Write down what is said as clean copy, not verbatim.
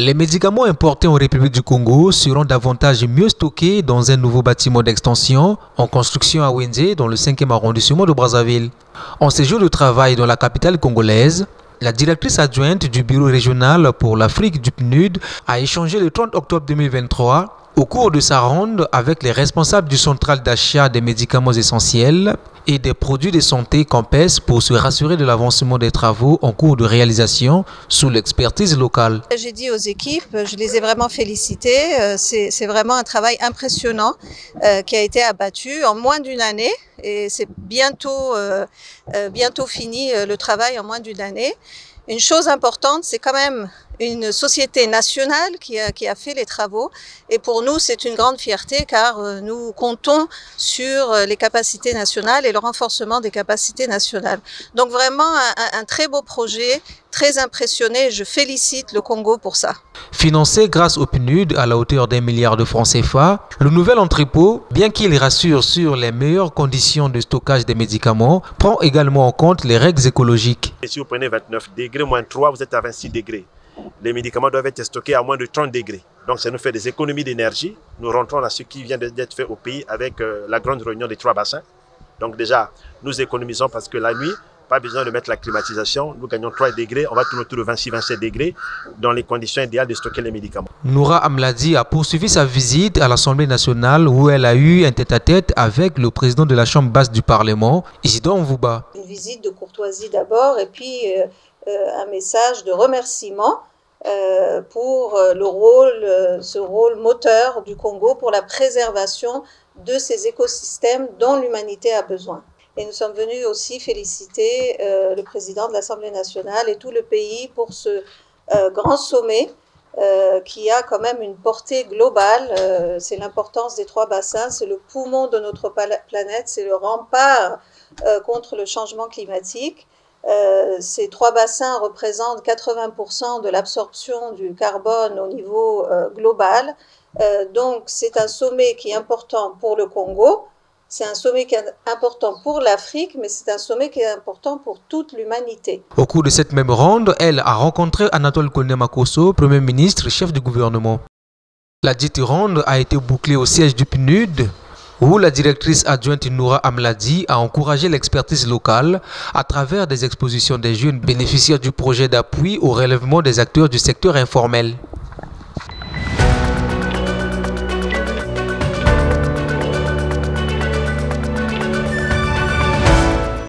Les médicaments importés en République du Congo seront davantage mieux stockés dans un nouveau bâtiment d'extension en construction à Wenzé, dans le 5e arrondissement de Brazzaville. En séjour de travail dans la capitale congolaise, la directrice adjointe du bureau régional pour l'Afrique du PNUD a échangé le 30 octobre 2023 au cours de sa ronde avec les responsables du central d'achat des médicaments essentiels et des produits de santé CAMPES pour se rassurer de l'avancement des travaux en cours de réalisation sous l'expertise locale. J'ai dit aux équipes, je les ai vraiment félicitées, c'est vraiment un travail impressionnant qui a été abattu en moins d'une année et c'est bientôt fini le travail en moins d'une année. Une chose importante, c'est quand même une société nationale qui a fait les travaux et pour nous c'est une grande fierté car nous comptons sur les capacités nationales et le renforcement des capacités nationales. Donc vraiment un très beau projet, très impressionné, je félicite le Congo pour ça. Financé grâce au PNUD à la hauteur d'1 milliard de francs CFA, le nouvel entrepôt, bien qu'il rassure sur les meilleures conditions de stockage des médicaments, prend également en compte les règles écologiques. Et si vous prenez 29 degrés moins 3, vous êtes à 26 degrés. Les médicaments doivent être stockés à moins de 30 degrés. Donc ça nous fait des économies d'énergie. Nous rentrons dans ce qui vient d'être fait au pays avec la grande réunion des 3 bassins. Donc déjà, nous économisons parce que la nuit, pas besoin de mettre la climatisation. Nous gagnons 3 degrés, on va tourner autour de 26-27 degrés dans les conditions idéales de stocker les médicaments. Noura Amladi a poursuivi sa visite à l'Assemblée nationale où elle a eu un tête-à-tête avec le président de la Chambre basse du Parlement, Isidore Mvouba. Une visite de courtoisie d'abord et puis un message de remerciement pour ce rôle moteur du Congo pour la préservation de ces écosystèmes dont l'humanité a besoin. Et nous sommes venus aussi féliciter le président de l'Assemblée nationale et tout le pays pour ce grand sommet qui a quand même une portée globale. C'est l'importance des 3 bassins, c'est le poumon de notre planète, c'est le rempart contre le changement climatique. Ces 3 bassins représentent 80% de l'absorption du carbone au niveau global. Donc c'est un sommet qui est important pour le Congo. C'est un sommet qui est important pour l'Afrique, mais c'est un sommet qui est important pour toute l'humanité. Au cours de cette même ronde, elle a rencontré Anatole Kone-Makosso, Premier ministre, chef du gouvernement. La dite ronde a été bouclée au siège du PNUD, où la directrice adjointe Noura Amladi a encouragé l'expertise locale à travers des expositions des jeunes bénéficiaires du projet d'appui au relèvement des acteurs du secteur informel.